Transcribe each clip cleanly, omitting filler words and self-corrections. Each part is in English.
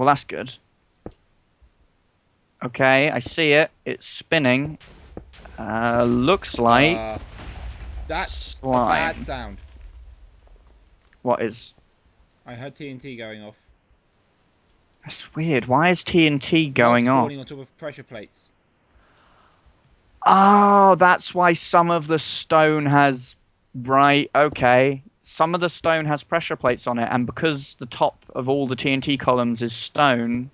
that's good. Okay, I see it. It's spinning. Looks like that's slime. a bad sound. What is? I heard TNT going off. That's weird. Why is TNT going off? Spawning on top of pressure plates. Oh, that's why some of the stone has... Right, okay. Some of the stone has pressure plates on it, and because the top of all the TNT columns is stone,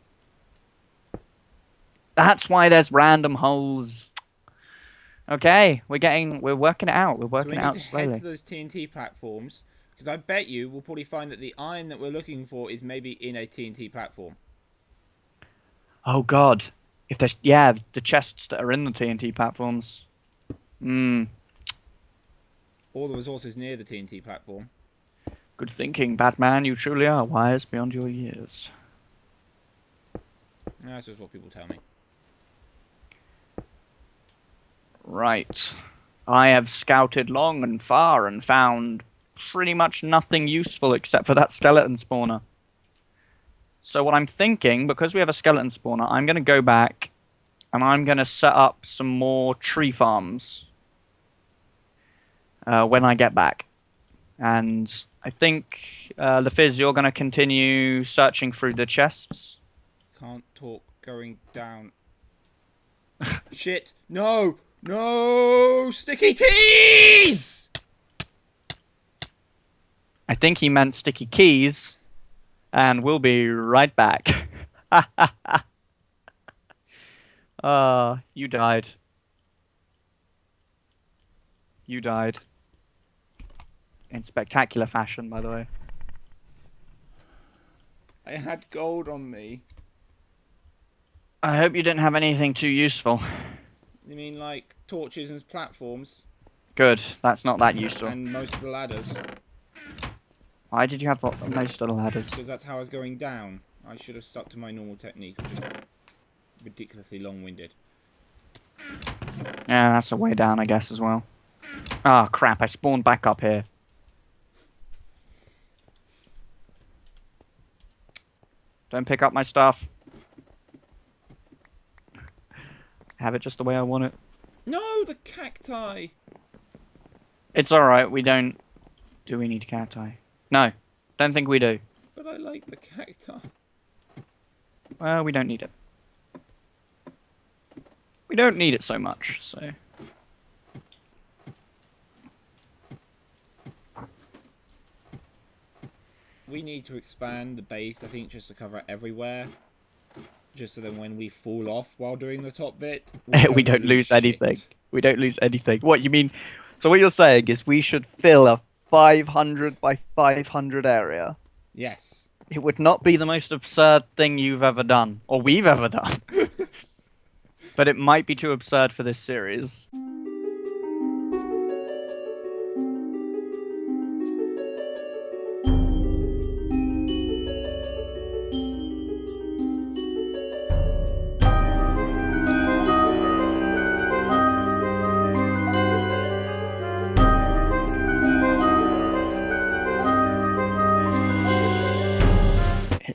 that's why there's random holes. Okay, we're working it out. We're working it out slowly. So we need to head to those TNT platforms, because I bet you we'll probably find that the iron that we're looking for is maybe in a TNT platform. Oh god. If there's... Yeah, the chests that are in the TNT platforms. All the resources near the TNT platform. Good thinking, Batman. You truly are wise beyond your years. That's just what people tell me. Right. I have scouted long and far and found pretty much nothing useful except for that skeleton spawner. So what I'm thinking, because we have a skeleton spawner, I'm going to go back and I'm going to set up some more tree farms when I get back. And I think, La Phyzz, you're going to continue searching through the chests. Can't talk going down. Shit. No! No! Sticky teas! I think he meant sticky keys. And we'll be right back. You died. You died. In spectacular fashion, by the way. I had gold on me. I hope you didn't have anything too useful. You mean like torches and platforms? Good. That's not that useful. And most of the ladders. Why did you have most of the ladders? Because that's how I was going down. I should have stuck to my normal technique, which is ridiculously long-winded. Yeah, that's a way down, I guess, as well. Ah, crap. I spawned back up here. Don't pick up my stuff. Have it just the way I want it. No, the cacti! It's alright, we don't... Do we need cacti? No, don't think we do. But I like the cacti. Well, we don't need it. We don't need it so much, so... We need to expand the base, I think, just to cover everywhere. Just so then when we fall off while doing the top bit... we don't lose anything. We don't lose anything. What, you mean... So what you're saying is we should fill a 500 by 500 area? Yes. It would not be the most absurd thing you've ever done. Or we've ever done. But it might be too absurd for this series.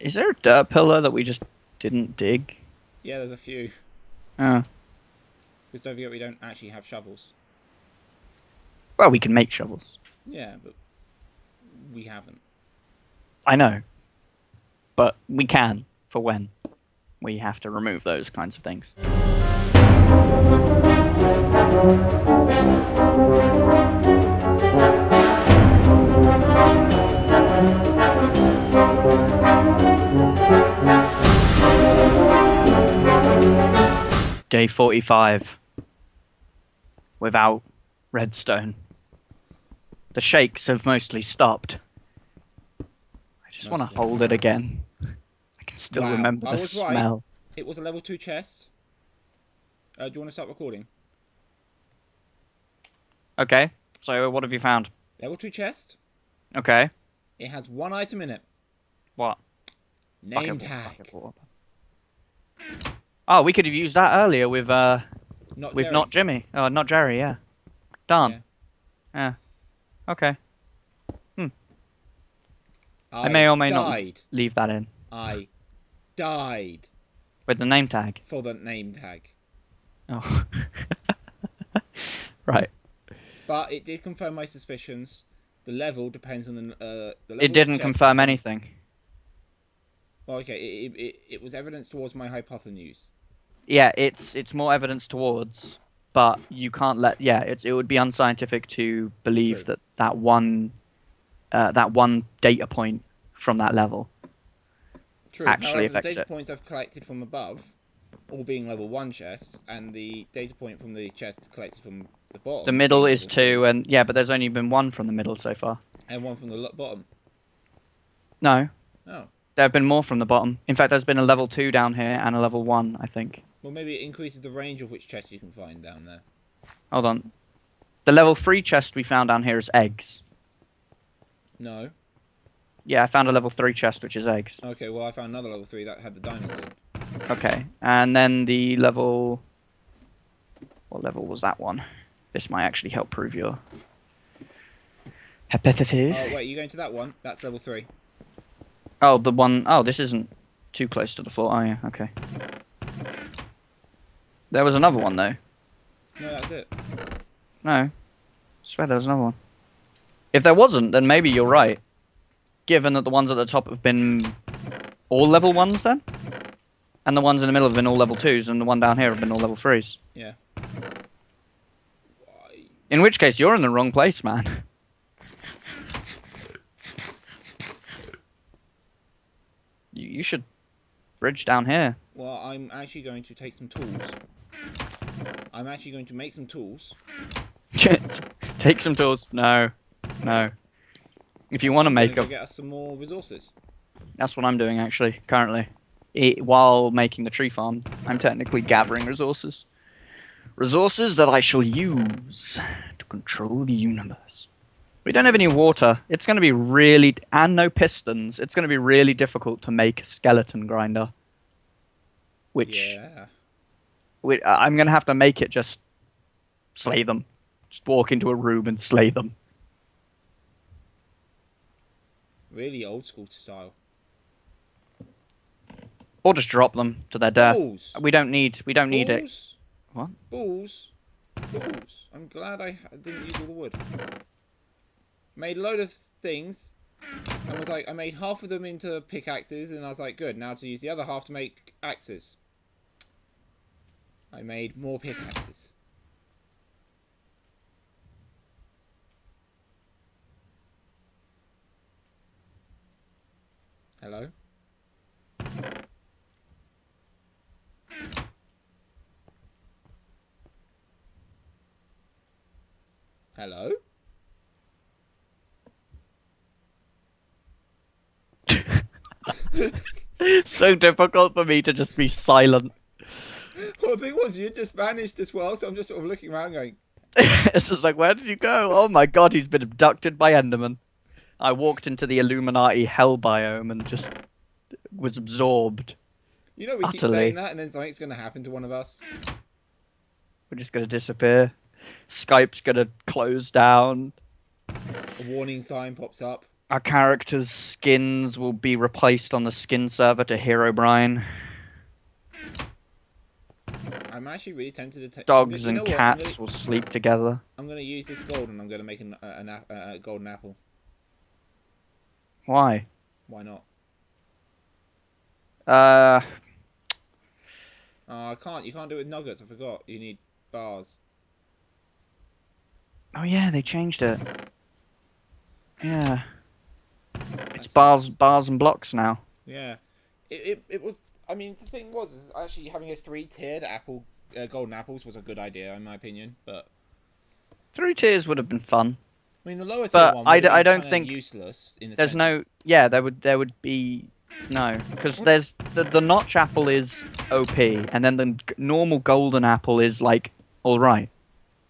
Is there a dirt pillar that we just didn't dig? Yeah, there's a few. Oh. Because don't forget we don't actually have shovels. Well, we can make shovels. Yeah, but we haven't. I know. But we can, for when we have to remove those kinds of things. Day 45. Without redstone. The shakes have mostly stopped. I just want to hold it again. I can still remember the smell. Right. It was a level 2 chest. Do you want to start recording? Okay, so what have you found? Level 2 chest. Okay. It has one item in it. What? Name tag. Oh, we could have used that earlier with Not Jimmy. Oh, not Jerry, yeah. Done. Yeah. Okay. I may or may not leave that in. I died With the name tag. for the name tag. Oh. Right. But it did confirm my suspicions. The level depends on the level It didn't of chest confirm depends- anything. Well, okay, it was evidence towards my hypothesis. Yeah, it's more evidence towards, but you can't let. Yeah, it would be unscientific to believe True. that one data point from that level True. actually However, the affects data it. points I've collected from above, all being level 1 chests, and the data point from the chest collected from the bottom. The middle being is level 2, 3, and yeah, but there's only been one from the middle so far. and one from the bottom. No, Oh. there have been more from the bottom. In fact, there's been a level 2 down here and a level 1, I think. Well, maybe it increases the range of which chest you can find down there. Hold on. The level 3 chest we found down here is eggs. No. Yeah, I found a level 3 chest, which is eggs. Okay, well, I found another level 3 that had the diamond in. Okay, and then the level... What level was that one? This might actually help prove your... hypothesis. Oh, wait, you going to that one? That's level 3. Oh, the one... Oh, this isn't too close to the floor. Oh, yeah, okay. There was another one, though. No, that's it. No. I swear there was another one. If there wasn't, then maybe you're right. Given that the ones at the top have been all level 1s, then? And the ones in the middle have been all level 2s, and the one down here have been all level 3s. Yeah. Why? In which case, you're in the wrong place, man. You should bridge down here. Well, I'm actually going to take some tools. I'm actually going to make some tools. Take some tools. No. No. If you want to make Go them, get us some more resources. that's what I'm doing actually, currently. While making the tree farm, I'm technically gathering resources. Resources that I shall use to control the universe. We don't have any water. It's going to be really... And no pistons. It's going to be really difficult to make a skeleton grinder. Which... Yeah. I'm going to have to make it just... slay them. Just walk into a room and slay them. Really old school style. Or just drop them to their death. Balls. We don't need it. Balls. What? Balls. Balls. I'm glad I didn't use all the wood. Made a load of things. And was like, I made half of them into pickaxes, and I was like, good, now to use the other half to make axes. I made more pickaxes. Hello? Hello? So difficult for me to just be silent. Well, the thing was, you had just vanished as well, so I'm just sort of looking around going, It's just like, where did you go? Oh my god, he's been abducted by Enderman. I walked into the Illuminati hell biome and just was absorbed. you know, we keep Utterly. saying that, and then something's going to happen to one of us. We're just gonna disappear. Skype's gonna close down. A warning sign pops up. Our characters' skins will be replaced on the skin server to Herobrine. I'm actually really tempted to take... Dogs You know and what? cats will sleep together. I'm going to use this gold, and I'm going to make a golden apple. Why? Why not? Oh, I can't. You can't do it with nuggets. I forgot. You need bars. Oh yeah, they changed it. Yeah. It's That's- bars and blocks now. Yeah. It was... I mean, the thing was, is actually having a 3-tiered apple, golden apples was a good idea, in my opinion, but... 3 tiers would have been fun. I mean, the lower tier But one I would have I been don't kinda think useless in the there's sense no... Yeah, there would be... No, because there's... The notch apple is OP, and then the normal golden apple is, like, alright.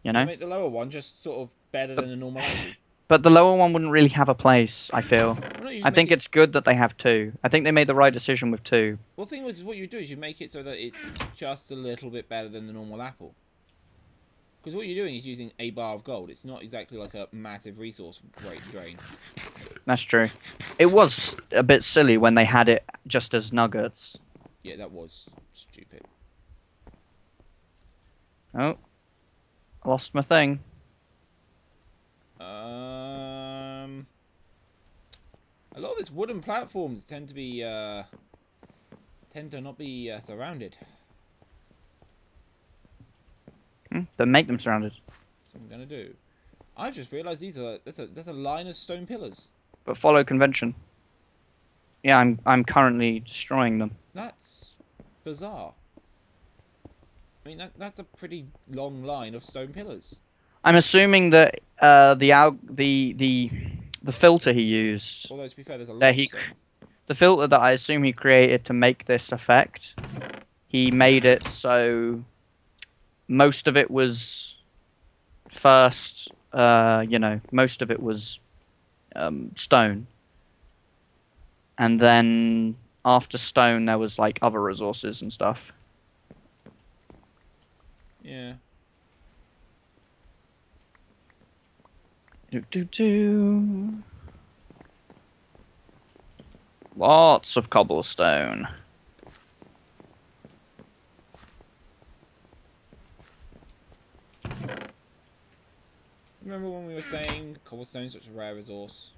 You know? Make the lower one just sort of better than a normal apple. But the lower one wouldn't really have a place, I feel. Why not you just I make think it- it's good that they have 2. I think they made the right decision with 2. Well, the thing was, what you do is you make it so that it's just a little bit better than the normal apple. Because what you're doing is using a bar of gold. It's not exactly like a massive resource rate drain. That's true. It was a bit silly when they had it just as nuggets. Yeah, that was stupid. Oh. I lost my thing. A lot of these wooden platforms tend to be not be surrounded. Then make them surrounded. That's what I'm gonna do. I just realised there's a line of stone pillars. But follow convention. Yeah, I'm currently destroying them. That's bizarre. I mean, that's a pretty long line of stone pillars. I'm assuming that the filter he used. Although to be fair, there's a lot of stone. The filter that I assume he created to make this effect, he made it so most of it was first, most of it was stone. And then after stone, there was like other resources and stuff. Yeah. Lots of cobblestone. Remember when we were saying cobblestone's such a rare resource?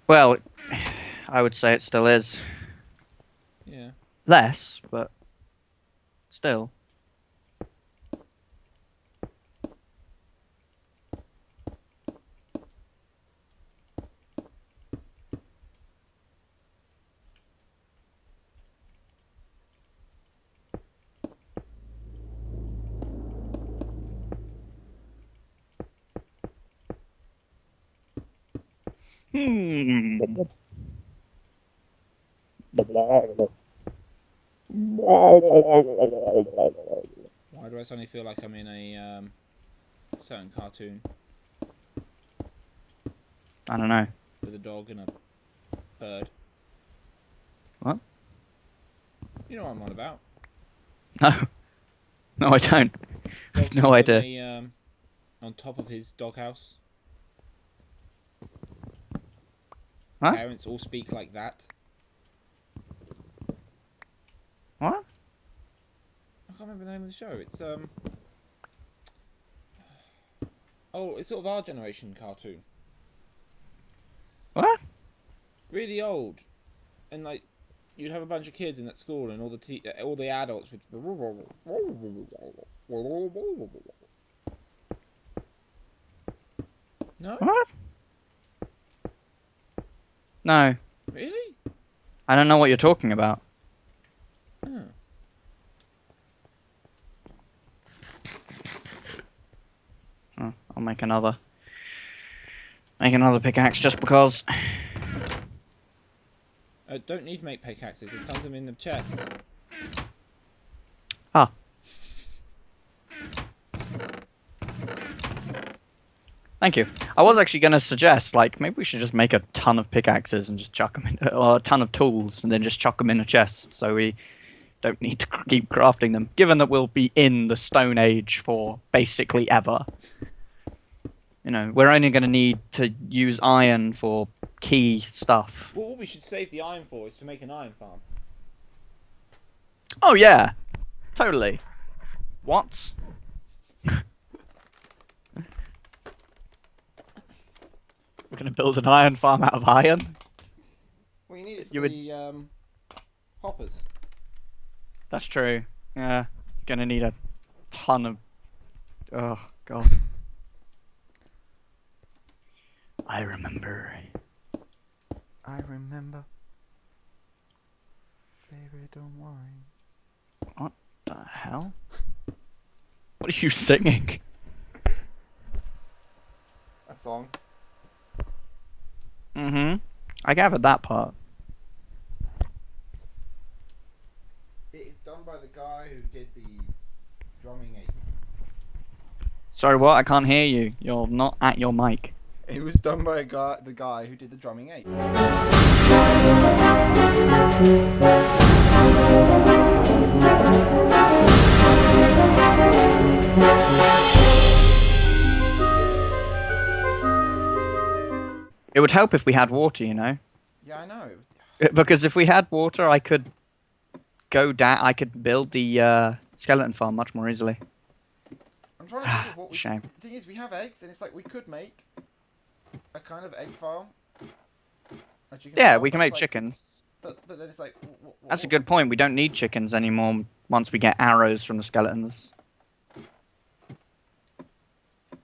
Well, I would say it still is. Yeah. Less, but still. Why do I suddenly feel like I'm in a certain cartoon? I don't know. With a dog and a bird. What? You know what I'm on about. No. No, I don't. I have no idea. On top of his doghouse. Huh? Parents all speak like that. What? I can't remember the name of the show. It's oh, it's sort of our generation cartoon. What? Really old, and like you'd have a bunch of kids in that school, and all the adults would. No. What? No. Really? I don't know what you're talking about. Oh. Oh, I'll make another pickaxe just because. Don't need to make pickaxes. There's tons of them in the chest. Ah. Thank you. I was actually going to suggest, like, maybe we should just make a ton of pickaxes and just chuck them in, or a ton of tools and then just chuck them in a chest, so we don't need to keep crafting them. Given that we'll be in the Stone Age for basically ever, you know, we're only going to need to use iron for key stuff. Well, all we should save the iron for is to make an iron farm. Oh yeah, totally. What? We're gonna build an iron farm out of iron? Well, you need it for the hoppers. That's true. Yeah, you're gonna need a ton of. Oh god. I remember. Baby, don't worry. What the hell? What are you singing? A song. Mm-hmm. I gathered that part. It is done by the guy who did the drumming aid. Sorry, what? I can't hear you. You're not at your mic. It was done by the guy who did the drumming aid. It would help if we had water, you know. Yeah, I know. Because if we had water, I could go down. I could build the skeleton farm much more easily. I'm trying to think of what we. Shame. The thing is, we have eggs, and it's like we could make a kind of egg farm. Yeah, we can make chickens. But then it's like. That's a good point. We don't need chickens anymore once we get arrows from the skeletons.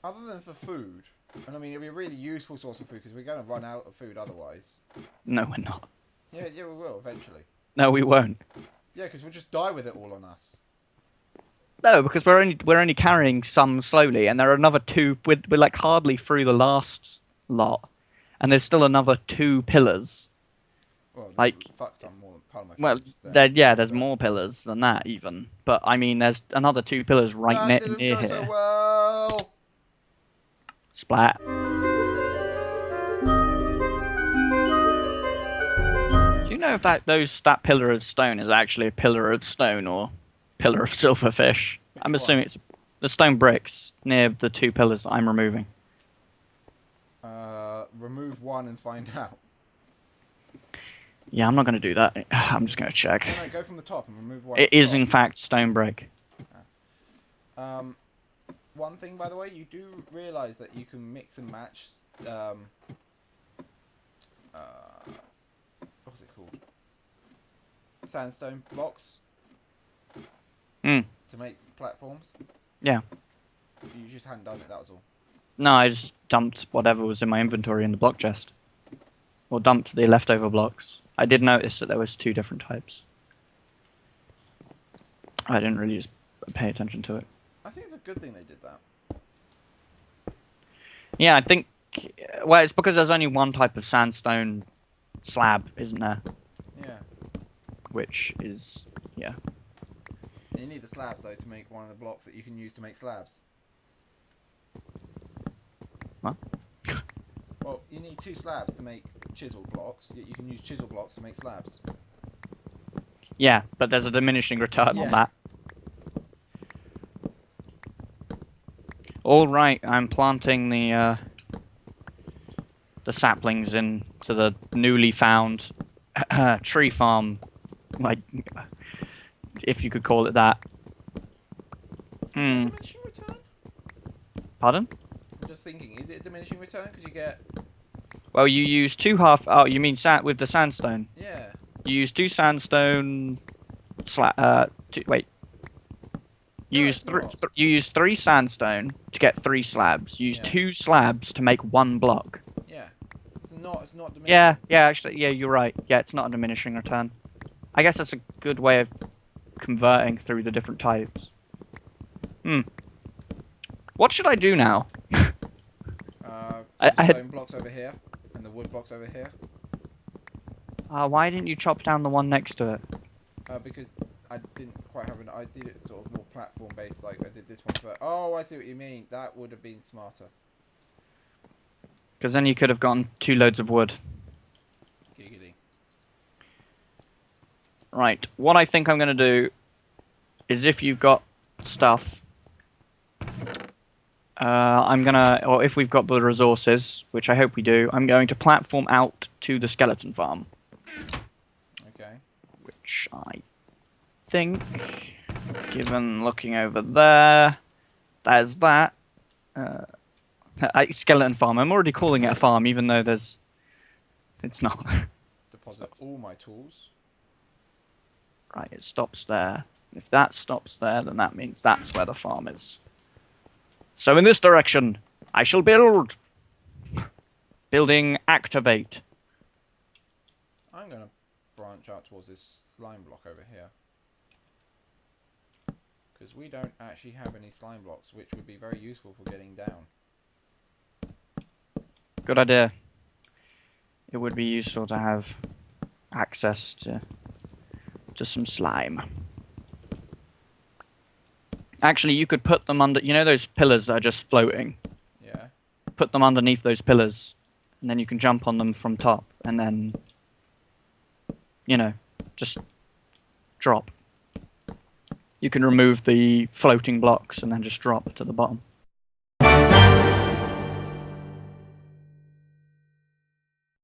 Other than for food, and I mean, it'd be a really useful source of food because we're going to run out of food otherwise. No, we're not. Yeah, we will eventually. No, we won't. Yeah, because we'll just die with it all on us. No, because we're only carrying some slowly, and there are another two. We're like hardly through the last lot, and there's still another 2 pillars. Well, like, fucked on more than part of my. Well, there's more pillars than that even. But I mean, there's another 2 pillars right near here. So well. Splat. Do you know if that pillar of stone is actually a pillar of stone or pillar of silverfish? I'm assuming it's the stone bricks near the 2 pillars that I'm removing. Remove one and find out. Yeah, I'm not going to do that. I'm just going to check. No, go from the top and remove one. It is in fact stone brick. One thing, by the way, you do realise that you can mix and match. What's it called? Sandstone blocks. To make platforms. Yeah. You just hadn't done it. That was all. No, I just dumped whatever was in my inventory in the block chest, or dumped the leftover blocks. I did notice that there was 2 different types. I didn't really just pay attention to it. I think it's a good thing they did that. Yeah, I think. Well, it's because there's only one type of sandstone slab, isn't there? Yeah. Which is, yeah. And you need the slabs though to make one of the blocks that you can use to make slabs. What? Well, you need 2 slabs to make chisel blocks, yet you can use chisel blocks to make slabs. Yeah, but there's a diminishing return on that. All right, I'm planting the saplings into the newly found tree farm, like, if you could call it that. Diminishing return? Pardon? I'm just thinking, is it a diminishing return? Because you get... Well, you use 2 half... Oh, you mean with the sandstone? Yeah. You use 2 sandstone... wait. You use 3 sandstone to get 3 slabs. You use 2 slabs to make 1 block. Yeah. It's not diminishing. Yeah, actually, yeah, you're right. Yeah, it's not a diminishing return. I guess that's a good way of converting through the different types. What should I do now? I had stone blocks over here, and the wood blocks over here. Why didn't you chop down the one next to it? Because I didn't quite have I did it sort of more platform based, like I did this one first. Oh, I see what you mean. That would have been smarter. Because then you could have gotten 2 loads of wood. Giggity. Right, what I think I'm going to do is if you've got stuff, or if we've got the resources, which I hope we do, I'm going to platform out to the skeleton farm. Okay. Which I think, given looking over there, there's that. Skeleton farm. I'm already calling it a farm, even though it's not. Deposit all my tools. Right, it stops there. If that stops there, then that means that's where the farm is. So in this direction, I shall build. Building activate. I'm going to branch out towards this slime block over here. Because we don't actually have any slime blocks, which would be very useful for getting down. Good idea. It would be useful to have access to some slime. Actually, you could put them under... You know those pillars that are just floating? Yeah. Put them underneath those pillars, and then you can jump on them from top, and then... You know, just drop. You can remove the floating blocks and then just drop to the bottom.